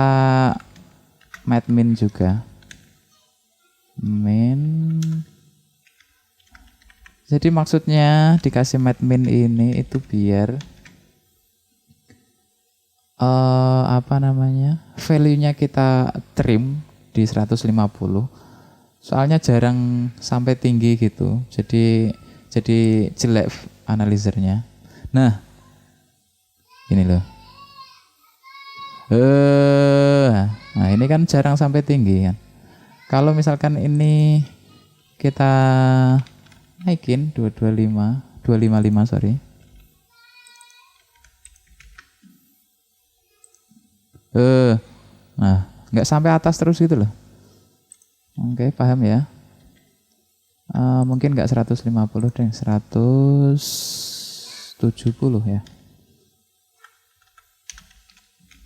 mat min juga. Min. Jadi maksudnya dikasih mat min ini itu biar value-nya kita trim di 150. Soalnya jarang sampai tinggi gitu. Jadi jelek analyzernya. Nah, ini loh. Nah ini kan jarang sampai tinggi kan. Kalau misalkan ini kita naikin 255 sorry. Nah nggak sampai atas terus gitu loh. Oke, paham ya. Mungkin nggak 150 deh, 170 ya.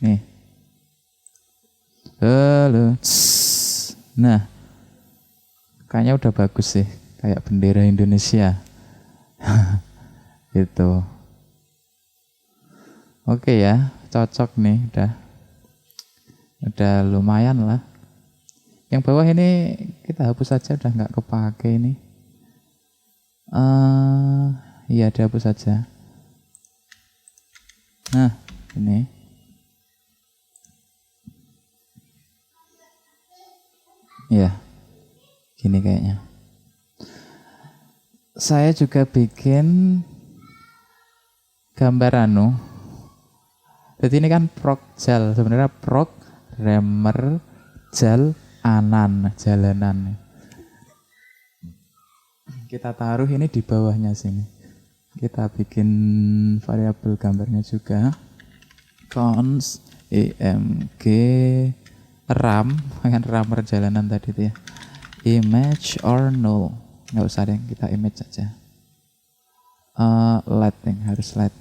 Nih. Halo. Nah, kayaknya udah bagus sih, kayak bendera Indonesia. Gitu. Oke ya, cocok nih, udah lumayan lah. Yang bawah ini kita hapus saja, udah nggak kepake ini. Iya, dihapus saja. Nah, ini. Ya, gini kayaknya. Saya juga bikin gambar Jadi ini kan prokjal, sebenarnya programmer jalanan. Kita taruh ini di bawahnya sini. Kita bikin variabel gambarnya juga. Const img ram, kan rammer jalanan tadi itu ya. Image or null. Nggak usah deh, kita image saja. Let harus let.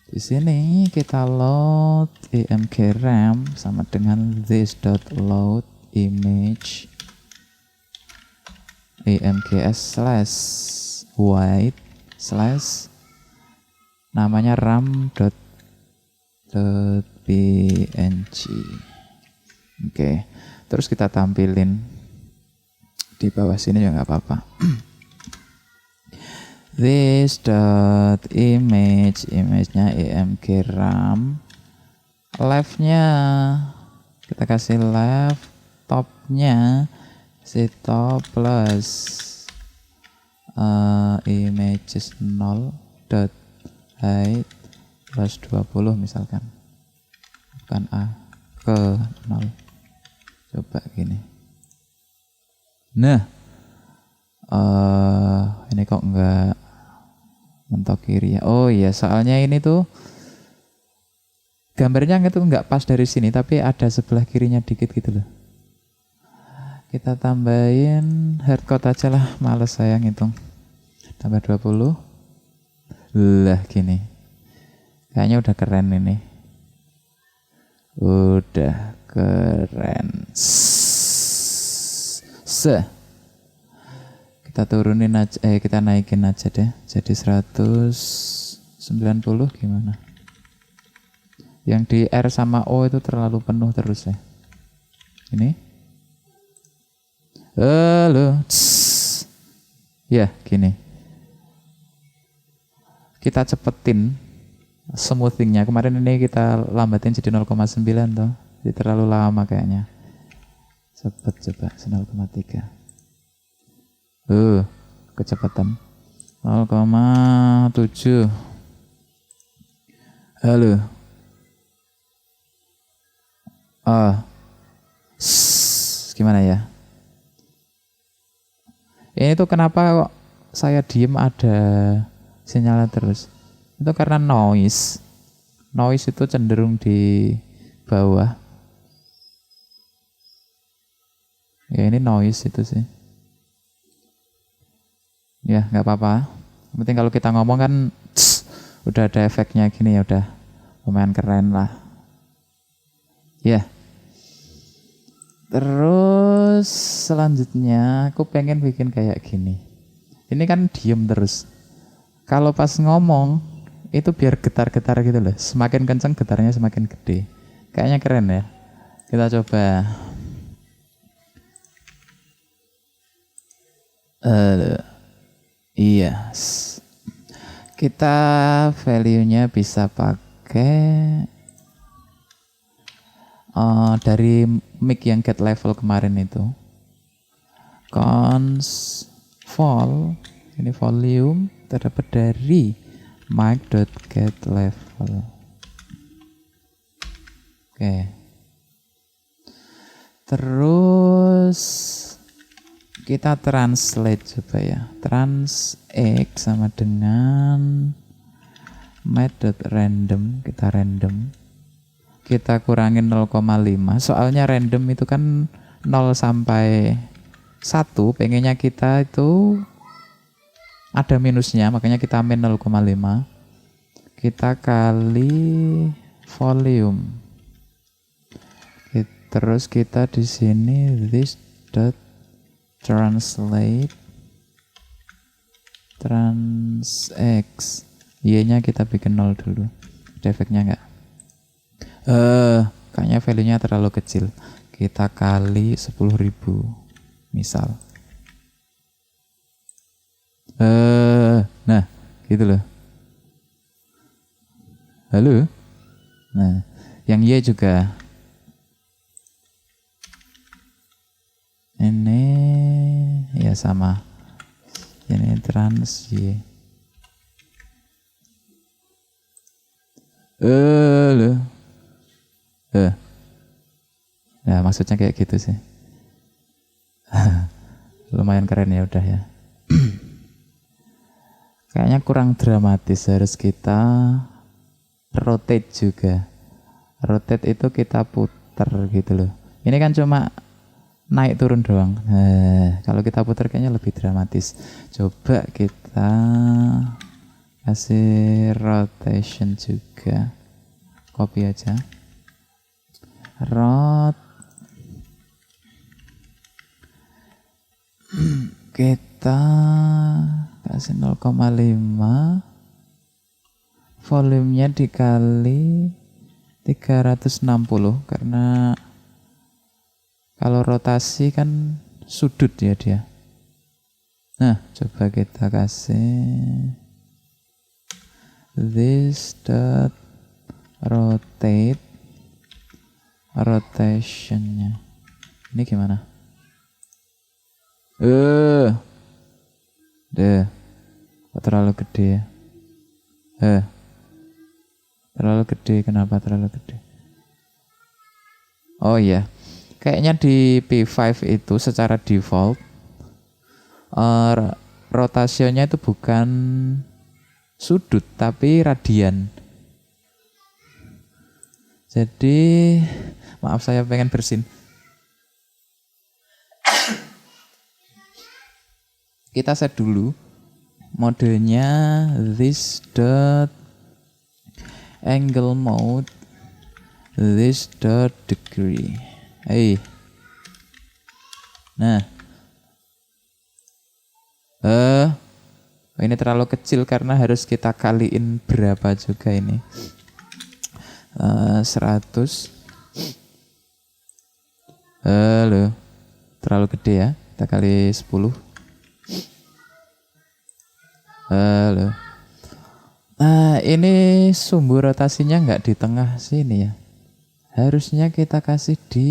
Di sini kita load img ram sama dengan this.load image imgs/white/ namanya ram.png. Oke, terus kita tampilin di bawah sini juga nggak apa-apa. This.image-nya img ram, left-nya kita kasih left, top-nya si top plus images 0 dot height plus 20 misalkan, bukan A ke 0. Coba gini. Nah, ini kok enggak mentok kiri ya? Oh iya, soalnya ini tuh gambarnya itu enggak pas dari sini, tapi ada sebelah kirinya dikit gitu loh. Kita tambahin hardcode aja lah, males saya ngitung. Tambah 20. Lah gini. Kayaknya udah keren ini. Udah keren. Kita turunin aja, kita naikin aja deh. Jadi 190 gimana? Yang di R sama O itu terlalu penuh terus ya. Ini. Halo. Ya, gini. Kita cepetin smoothingnya. Kemarin ini kita lambatin jadi 0,9 toh. Jadi terlalu lama kayaknya. Cepet coba 0,3. Kecepatan 0,7. Halo. Gimana ya? Ini tuh kenapa kok saya diem ada sinyalnya terus? Itu karena noise. Noise itu cenderung di bawah. Ya ini noise itu sih. Ya nggak apa-apa. Yang penting kalau kita ngomong kan udah ada efeknya gini ya udah lumayan keren lah. Ya. Terus selanjutnya aku pengen bikin kayak gini. Ini kan diem terus. Kalau pas ngomong itu biar getar-getar gitu loh. Semakin kenceng getarnya semakin gede. Kayaknya keren ya. Kita coba. Iya. Kita value-nya bisa pakai dari mic yang get level kemarin itu. Cons vol ini volume terdapat dari mic.getLevel. Oke. Terus kita translate coba ya. Trans x sama dengan math.random, kita random. Kita kurangin 0,5. Soalnya random itu kan 0 sampai 1, pengennya kita itu ada minusnya, makanya kita min 0,5. Kita kali volume. Terus kita di sini this dot translate trans x. Y-nya kita bikin 0 dulu. Ada efeknya enggak? Kayaknya value-nya terlalu kecil. Kita kali 10.000 misal. Nah, gitu loh. Halo. Nah, yang Y juga. Ini ya sama. Ini trans Y. Loh. Nah, maksudnya kayak gitu sih. Lumayan keren ya udah ya. Kayaknya kurang dramatis, harus kita rotate juga. Rotate itu kita puter gitu loh. Ini kan cuma naik turun doang. Kalau kita puter kayaknya lebih dramatis. Coba kita kasih rotation juga. Copy aja. Kita kasih 0,5, volumenya dikali 360 karena kalau rotasi kan sudut ya dia. Nah, coba kita kasih this dot rotate rotationnya. Ini gimana? Terlalu gede ya. Terlalu gede, kenapa terlalu gede? Oh iya, kayaknya di P5 itu secara default rotasionya itu bukan sudut tapi radian. Jadi maaf saya pengen bersin. Kita set dulu modenya this dot angle mode this dot degree. Nah, ini terlalu kecil karena harus kita kaliin berapa juga ini. 100. Terlalu gede ya. Kita kali 10. Nah, ini sumbu rotasinya nggak di tengah sini ya. Harusnya kita kasih di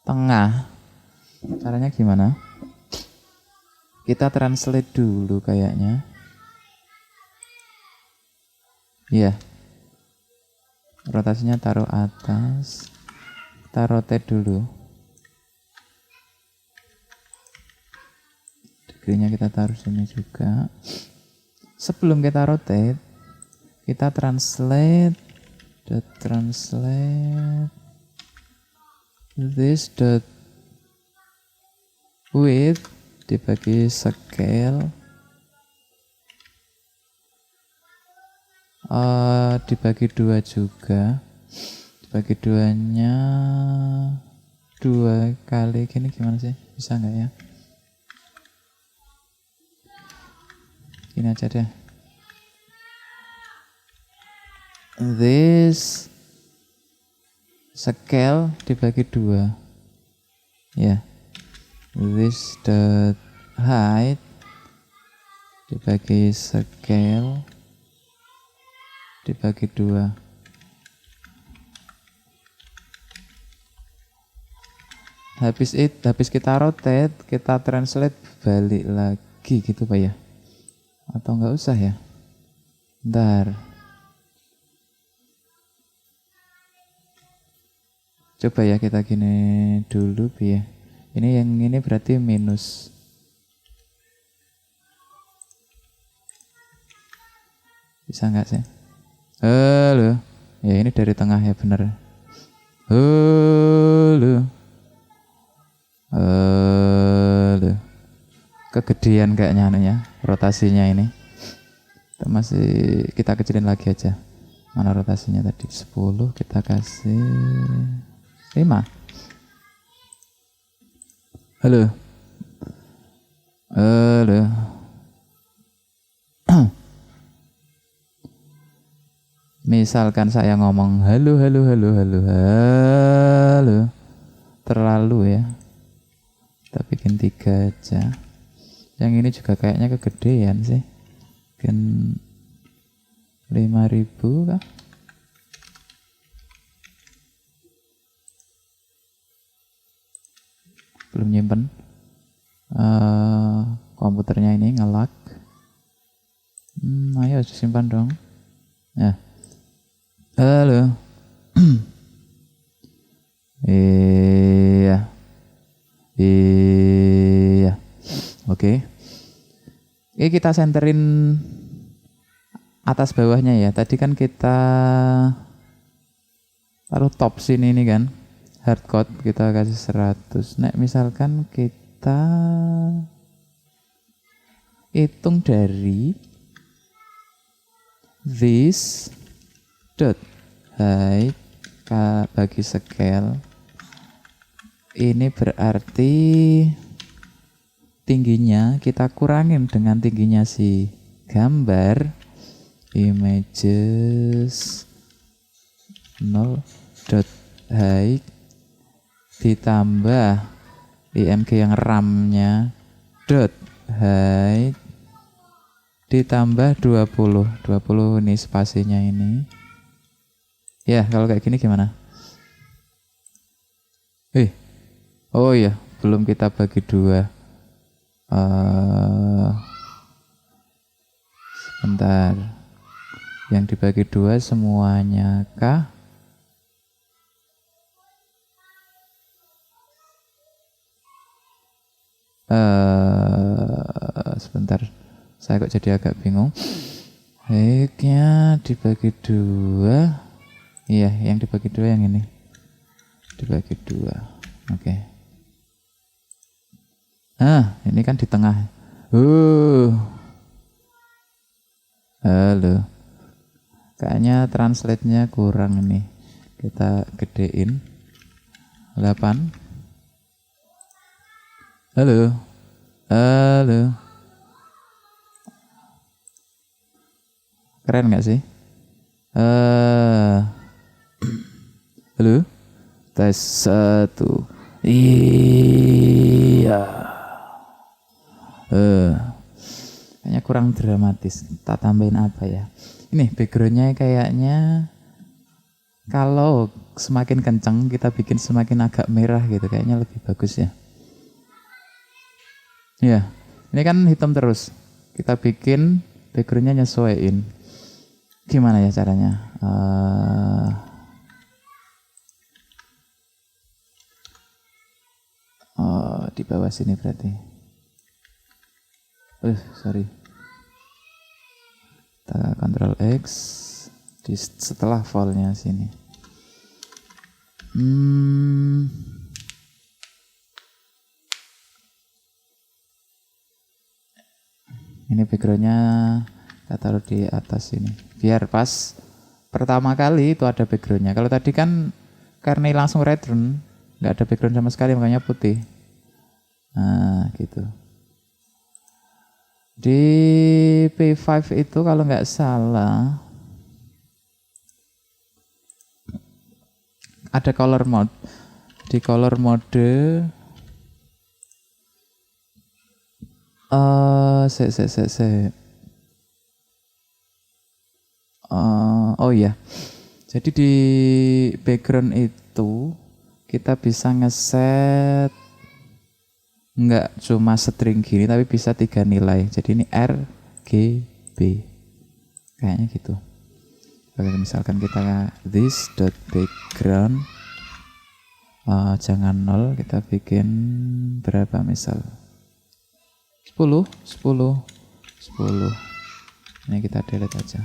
tengah. Caranya gimana? Kita translate dulu kayaknya. Iya. Rotasinya taruh atas. Kita rotate dulu. Degree-nya kita taruh sini juga. Sebelum kita rotate, kita translate this dot width dibagi scale dibagi 2 juga, dibagi 2-nya 2 kali gini, gimana sih, bisa nggak ya? Ini aja deh. This scale dibagi 2. Ya. This dot height dibagi scale dibagi 2. Habis kita rotate, kita translate balik lagi gitu Pak ya. Atau enggak usah ya? Bentar. Coba ya kita gini dulu ya. Ini yang ini berarti minus. Bisa enggak sih? Halo. Ya ini dari tengah ya, bener. Halo. Halo. Kegedean kayaknya anunya, rotasinya ini. Kita kecilin lagi aja. Mana rotasinya tadi? 10, kita kasih 5. Halo. Halo. Misalkan saya ngomong halo. Terlalu ya. Kita bikin 3 aja. Yang ini juga kayaknya kegedean sih. Bikin 5.000 kah? Belum nyimpen. Komputernya ini nge-lag. Ayo simpan dong. Ya. Halo. Iya. Oke. Ini kita senterin atas bawahnya ya. Tadi kan kita taruh top sini nih kan. Hardcode kita kasih 100. Nek misalkan kita hitung dari this dot height bagi scale, ini berarti tingginya kita kurangin dengan tingginya si gambar images 0 dot height ditambah img yang RAM-nya dot height ditambah 20 ini spasinya ini. Ya, kalau kayak gini gimana? Oh iya, belum kita bagi 2. Sebentar. Yang dibagi 2 semuanya kah? Sebentar. Saya kok jadi agak bingung. Baiknya dibagi 2. Iya, yang dibagi 2 yang ini. Dibagi 2. Oke. Ini kan di tengah. Halo. Kayaknya translate-nya kurang ini. Kita gedein. 8. Halo. Keren nggak sih? Halo. Tes 1. Iya. Kayaknya kurang dramatis. Tak tambahin apa ya? Ini backgroundnya kayaknya kalau semakin kencang kita bikin semakin agak merah gitu, kayaknya lebih bagus ya. Ya, ini kan hitam terus. Kita bikin backgroundnya nyesuaiin. Gimana ya caranya? Di bawah sini berarti. Sorry. Kita Ctrl X setelah file-nya sini. Ini backgroundnya kita taruh di atas sini biar pas pertama kali itu ada backgroundnya. Kalau tadi kan karena langsung return nggak ada background sama sekali, makanya putih. Nah gitu. Di P5 itu kalau nggak salah ada color mode. Di color mode oh iya. Jadi di background itu kita bisa ngeset nggak cuma string gini tapi bisa 3 nilai. Jadi ini RGB kayaknya gitu. Misalkan kita this.background jangan 0, kita bikin berapa misal 10. Ini kita delete aja.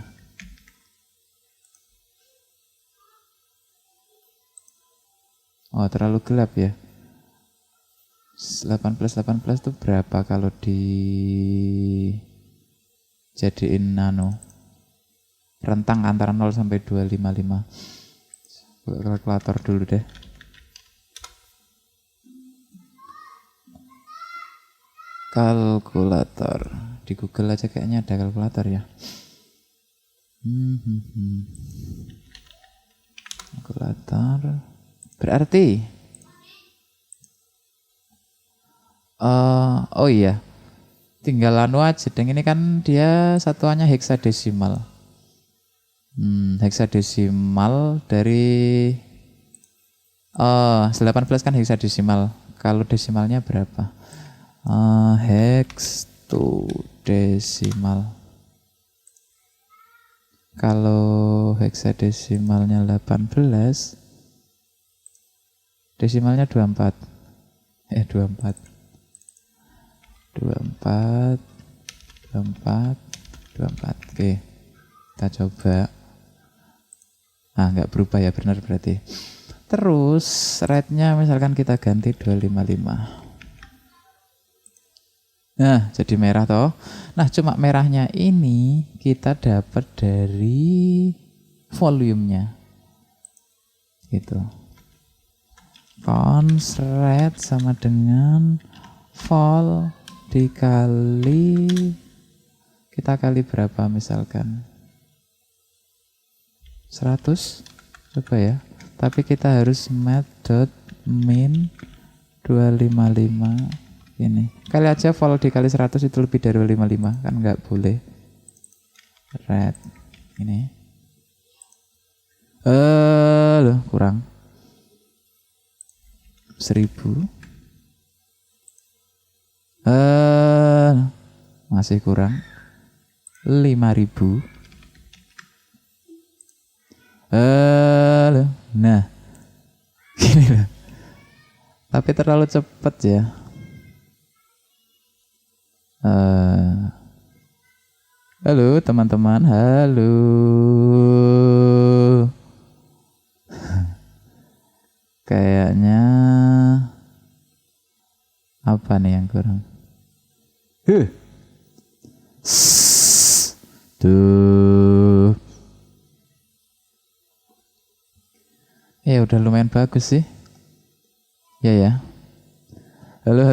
Oh terlalu gelap ya. 18 itu berapa kalau dijadiin rentang antara 0 sampai 255. Kalkulator dulu deh. Kalkulator di Google aja kayaknya ada kalkulator ya. Kalkulator berarti oh iya, tinggal aja. Dan ini kan dia satuannya heksadesimal. Heksadesimal dari 18 kan heksadesimal. Kalau desimalnya berapa? Hex to desimal. Kalau heksadesimalnya 18, desimalnya 24. 24. Oke, kita coba. Nggak berubah ya, benar berarti. Terus rate-nya misalkan kita ganti 255. Nah, jadi merah toh. Nah, cuma merahnya ini kita dapat dari volumenya. Gitu. Cons red sama dengan vol dikali, kita kali berapa misalkan 100, coba ya, tapi kita harus math.min 255 ini kali aja vol dikali 100 itu lebih dari 255 kan, nggak boleh red ini loh, kurang 1000, masih kurang 5000. Nah gini loh, tapi terlalu cepet ya. Halo teman-teman, halo. Kayaknya apa nih yang kurang? Tuh. Ya udah lumayan bagus sih. Ya. Halo.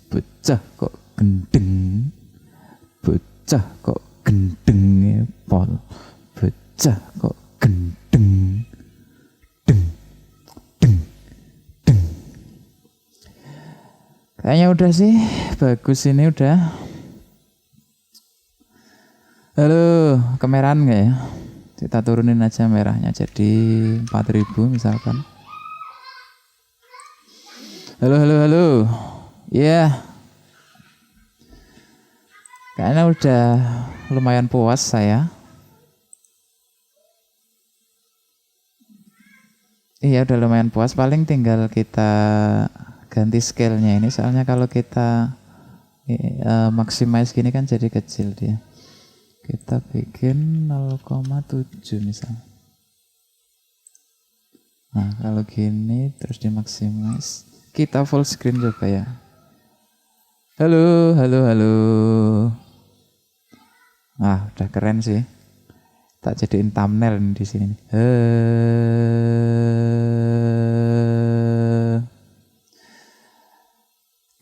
Bocah kok gendeng. Bocah kok gendeng pol. Bocah kok gendeng. Kayaknya udah sih, bagus ini udah. Halo, kemerahan nggak ya? Kita turunin aja merahnya jadi 4000 misalkan. Halo, halo, halo. Iya. Kayaknya udah lumayan puas saya. Iya, udah lumayan puas. Paling tinggal kita ganti scale-nya ini. Soalnya kalau kita maximize gini kan jadi kecil dia. Kita bikin 0,7 misalnya. Nah, kalau gini terus di maximize. Kita full screen coba ya. Halo, halo, halo. Ah, udah keren sih. Tak jadiin thumbnail di sini.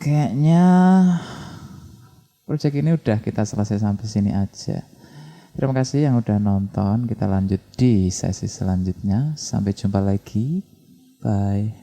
Kayaknya project ini udah kita selesai sampai sini aja. Terima kasih yang udah nonton. Kita lanjut di sesi selanjutnya. Sampai jumpa lagi. Bye.